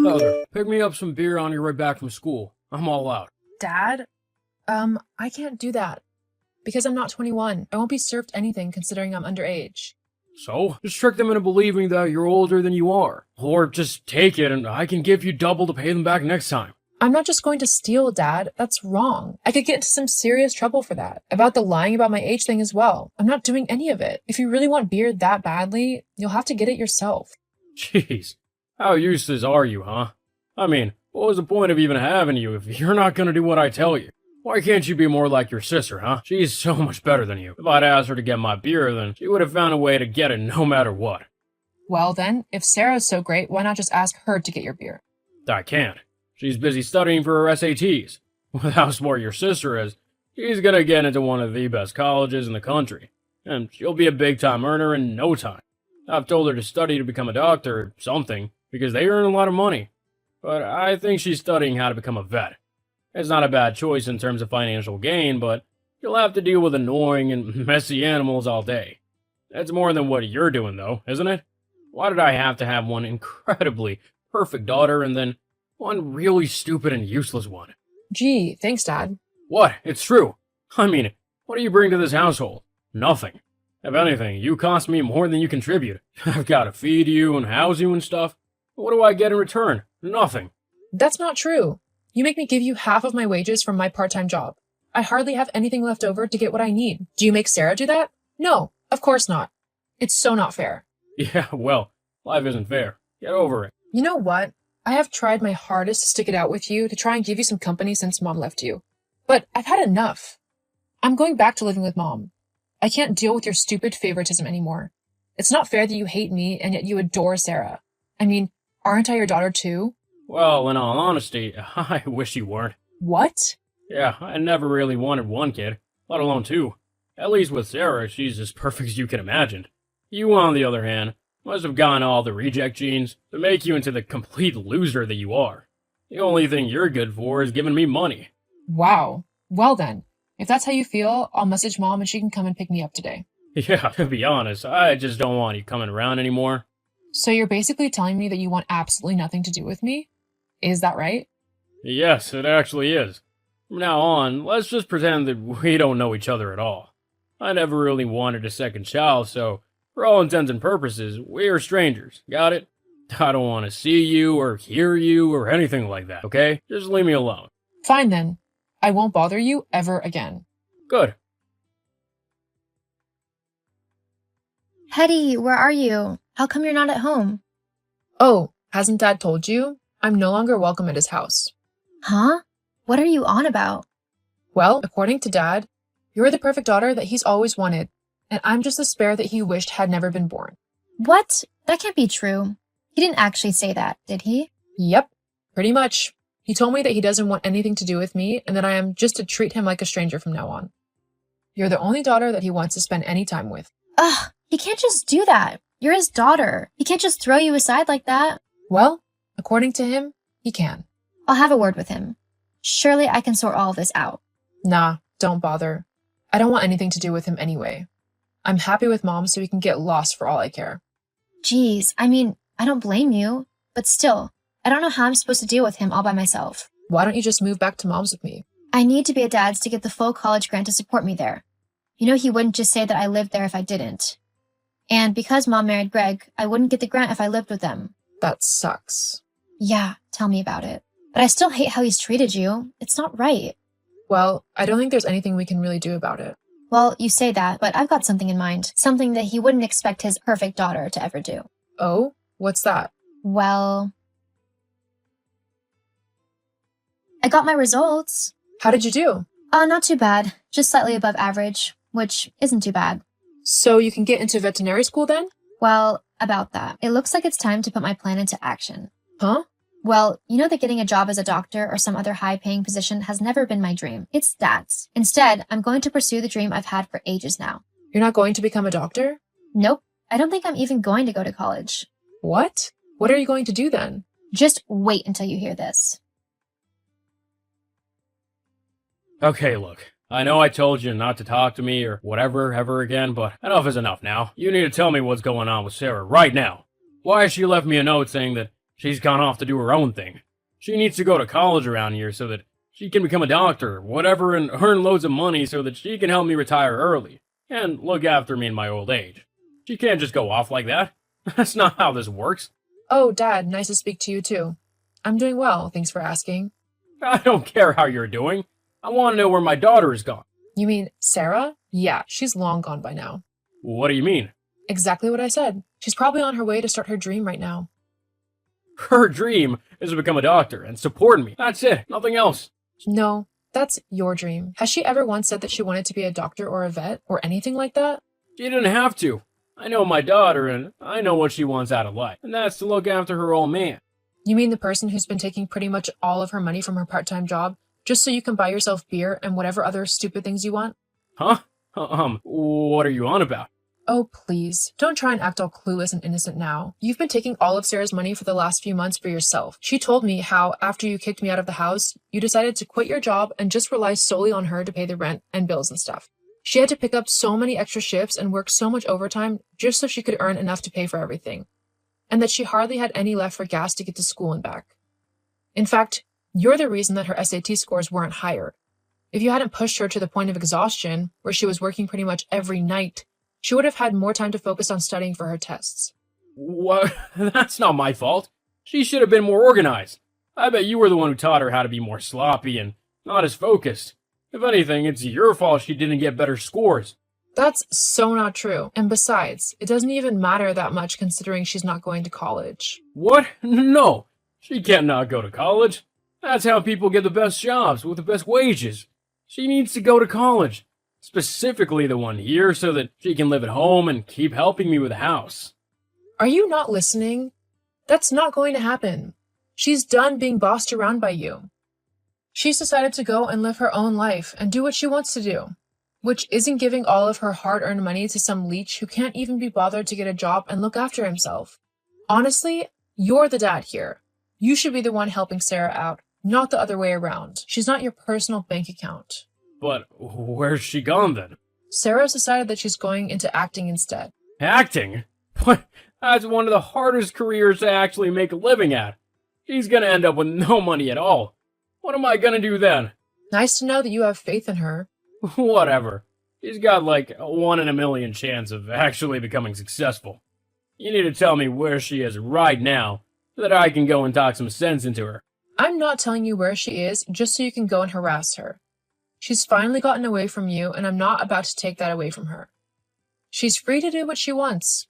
Heather, pick me up some beer on your way back from school. I'm all out. Dad? I can't do that. Because I'm not 21. I won't be served anything considering I'm underage. So, just trick them into believing that you're older than you are. Or just take it and I can give you double to pay them back next time. I'm not just going to steal, Dad. That's wrong. I could get into some serious trouble for that. About the lying about my age thing as well. I'm not doing any of it. If you really want beer that badly, you'll have to get it yourself. Jeez, how useless are you, huh? I mean, what was the point of even having you if you're not gonna do what I tell you? Why can't you be more like your sister, huh? She's so much better than you. If I'd asked her to get my beer, then she would have found a way to get it no matter what. Well then, if Sarah's so great, why not just ask her to get your beer? I can't. She's busy studying for her SATs. With how smart your sister is, she's gonna get into one of the best colleges in the country. And she'll be a big-time earner in no time. I've told her to study to become a doctor or something, because they earn a lot of money. But I think she's studying how to become a vet. It's not a bad choice in terms of financial gain, but you'll have to deal with annoying and messy animals all day. That's more than what you're doing, though, isn't it? Why did I have to have one incredibly perfect daughter and then one really stupid and useless one? Gee, thanks, Dad. What? It's true. I mean, what do you bring to this household? Nothing. If anything, you cost me more than you contribute. I've got to feed you and house you and stuff. What do I get in return? Nothing. That's not true. You make me give you half of my wages from my part-time job. I hardly have anything left over to get what I need. Do you make Sarah do that? No, of course not. It's so not fair. Yeah, well, life isn't fair. Get over it. You know what? I have tried my hardest to stick it out with you to try and give you some company since Mom left you. But I've had enough. I'm going back to living with Mom. I can't deal with your stupid favoritism anymore. It's not fair that you hate me and yet you adore Sarah. I mean, aren't I your daughter too? Well, in all honesty, I wish you weren't. What? Yeah, I never really wanted one kid, let alone two. At least with Sarah, she's as perfect as you can imagine. You, on the other hand, must have gotten all the reject genes to make you into the complete loser that you are. The only thing you're good for is giving me money. Wow. Well then, if that's how you feel, I'll message Mom and she can come and pick me up today. Yeah, to be honest, I just don't want you coming around anymore. So you're basically telling me that you want absolutely nothing to do with me? Is that right? Yes, it actually is. From now on, let's just pretend that we don't know each other at all. I never really wanted a second child, so for all intents and purposes, we are strangers, got it? I don't want to see you or hear you or anything like that, okay? Just leave me alone. Fine then. I won't bother you ever again. Good. Hetty, where are you? How come you're not at home? Oh, hasn't Dad told you? I'm no longer welcome at his house. Huh? What are you on about? Well, according to Dad, you're the perfect daughter that he's always wanted, and I'm just the spare that he wished had never been born. What? That can't be true. He didn't actually say that, did he? Yep, pretty much. He told me that he doesn't want anything to do with me and that I am just to treat him like a stranger from now on. You're the only daughter that he wants to spend any time with. Ugh, he can't just do that. You're his daughter. He can't just throw you aside like that. Well, according to him, he can. I'll have a word with him. Surely I can sort all of this out. Nah, don't bother. I don't want anything to do with him anyway. I'm happy with Mom so we can get lost for all I care. Geez, I mean, I don't blame you. But still, I don't know how I'm supposed to deal with him all by myself. Why don't you just move back to Mom's with me? I need to be at Dad's to get the full college grant to support me there. You know he wouldn't just say that I lived there if I didn't. And because Mom married Greg, I wouldn't get the grant if I lived with them. That sucks. Yeah, tell me about it. But I still hate how he's treated you. It's not right. Well, I don't think there's anything we can really do about it. Well, you say that, but I've got something in mind. Something that he wouldn't expect his perfect daughter to ever do. Oh? What's that? Well, I got my results. How did you do? Not too bad. Just slightly above average, which isn't too bad. So you can get into veterinary school then? Well, about that. It looks like it's time to put my plan into action. Huh? Well, you know that getting a job as a doctor or some other high-paying position has never been my dream. It's Dad's. Instead, I'm going to pursue the dream I've had for ages now. You're not going to become a doctor? Nope. I don't think I'm even going to go to college. What? What are you going to do then? Just wait until you hear this. Okay, look. I know I told you not to talk to me or whatever ever again, but enough is enough now. You need to tell me what's going on with Sarah right now. Why has she left me a note saying that She's gone off to do her own thing. She needs to go to college around here so that she can become a doctor or whatever and earn loads of money so that she can help me retire early and look after me in my old age. She can't just go off like that. That's not how this works. Oh, Dad, nice to speak to you too. I'm doing well, thanks for asking. I don't care how you're doing. I want to know where my daughter is gone. You mean Sarah? Yeah, she's long gone by now. What do you mean? Exactly what I said. She's probably on her way to start her dream right now. Her dream is to become a doctor and support me. That's it, nothing else. No, that's your dream. Has she ever once said that she wanted to be a doctor or a vet or anything like that? She didn't have to. I know my daughter and I know what she wants out of life, and that's to look after her old man. You mean the person who's been taking pretty much all of her money from her part-time job just so you can buy yourself beer and whatever other stupid things you want? Huh? What are you on about? Oh, please. Don't try and act all clueless and innocent now. You've been taking all of Sarah's money for the last few months for yourself. She told me how, after you kicked me out of the house, you decided to quit your job and just rely solely on her to pay the rent and bills and stuff. She had to pick up so many extra shifts and work so much overtime just so she could earn enough to pay for everything. And that she hardly had any left for gas to get to school and back. In fact, you're the reason that her SAT scores weren't higher. If you hadn't pushed her to the point of exhaustion, where she was working pretty much every night, she would have had more time to focus on studying for her tests. What? That's not my fault. She should have been more organized. I bet you were the one who taught her how to be more sloppy and not as focused. If anything, it's your fault she didn't get better scores. That's so not true. And besides, it doesn't even matter that much considering she's not going to college. What? No. She can't not go to college. That's how people get the best jobs with the best wages. She needs to go to college. Specifically the one here so that she can live at home and keep helping me with the house. Are you not listening? That's not going to happen. She's done being bossed around by you. She's decided to go and live her own life and do what she wants to do, which isn't giving all of her hard-earned money to some leech who can't even be bothered to get a job and look after himself. Honestly, you're the dad here. You should be the one helping Sarah out, not the other way around. She's not your personal bank account. But where's she gone then? Sarah's decided that she's going into acting instead. Acting? What? That's one of the hardest careers to actually make a living at. She's gonna end up with no money at all. What am I gonna do then? Nice to know that you have faith in her. Whatever. She's got like a 1 in a million chance of actually becoming successful. You need to tell me where she is right now so that I can go and talk some sense into her. I'm not telling you where she is just so you can go and harass her. She's finally gotten away from you, and I'm not about to take that away from her. She's free to do what she wants.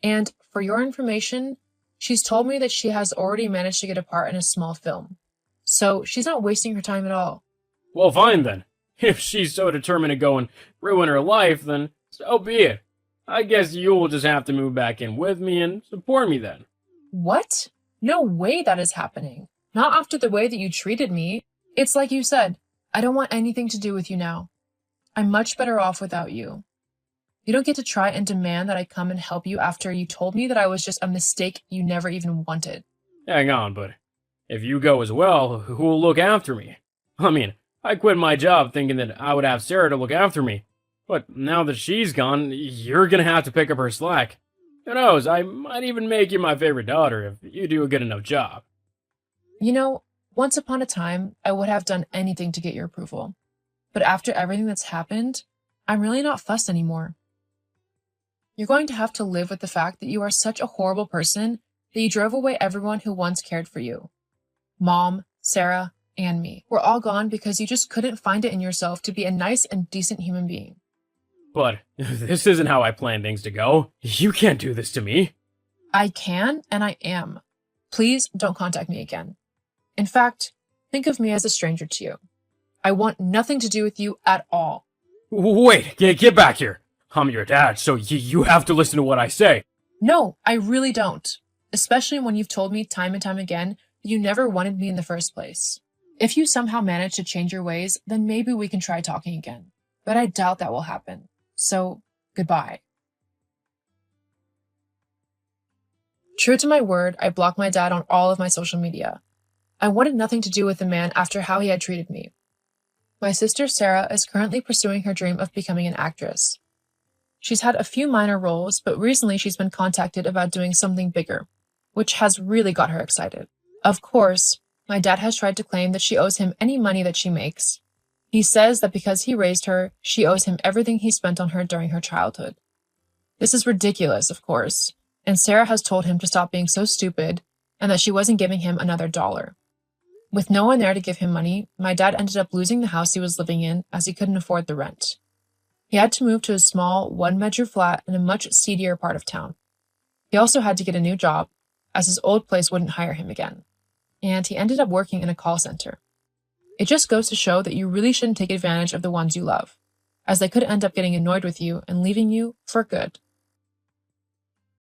And, for your information, she's told me that she has already managed to get a part in a small film. So, she's not wasting her time at all. Well, fine then. If she's so determined to go and ruin her life, then so be it. I guess you'll just have to move back in with me and support me then. What? No way that is happening. Not after the way that you treated me. It's like you said. I don't want anything to do with you now. I'm much better off without you. You don't get to try and demand that I come and help you after you told me that I was just a mistake you never even wanted. Hang on, but if you go as well, who will look after me? I mean, I quit my job thinking that I would have Sarah to look after me. But now that she's gone, you're gonna have to pick up her slack. Who knows, I might even make you my favorite daughter if you do a good enough job. You know, once upon a time, I would have done anything to get your approval. But after everything that's happened, I'm really not fussed anymore. You're going to have to live with the fact that you are such a horrible person that you drove away everyone who once cared for you. Mom, Sarah, and me. We're all gone because you just couldn't find it in yourself to be a nice and decent human being. But this isn't how I planned things to go. You can't do this to me. I can, and I am. Please don't contact me again. In fact, think of me as a stranger to you. I want nothing to do with you at all. Wait, get back here. I'm your dad, so you have to listen to what I say. No, I really don't. Especially when you've told me time and time again that you never wanted me in the first place. If you somehow manage to change your ways, then maybe we can try talking again. But I doubt that will happen. So, goodbye. True to my word, I blocked my dad on all of my social media. I wanted nothing to do with the man after how he had treated me. My sister Sarah is currently pursuing her dream of becoming an actress. She's had a few minor roles, but recently she's been contacted about doing something bigger. which has really got her excited. Of course, my dad has tried to claim that she owes him any money that she makes. He says that because he raised her, she owes him everything he spent on her during her childhood. This is ridiculous, of course, and Sarah has told him to stop being so stupid and that she wasn't giving him another dollar. With no one there to give him money, my dad ended up losing the house he was living in as he couldn't afford the rent. He had to move to a small, one-bedroom flat in a much seedier part of town. He also had to get a new job, as his old place wouldn't hire him again. And he ended up working in a call center. It just goes to show that you really shouldn't take advantage of the ones you love, as they could end up getting annoyed with you and leaving you for good.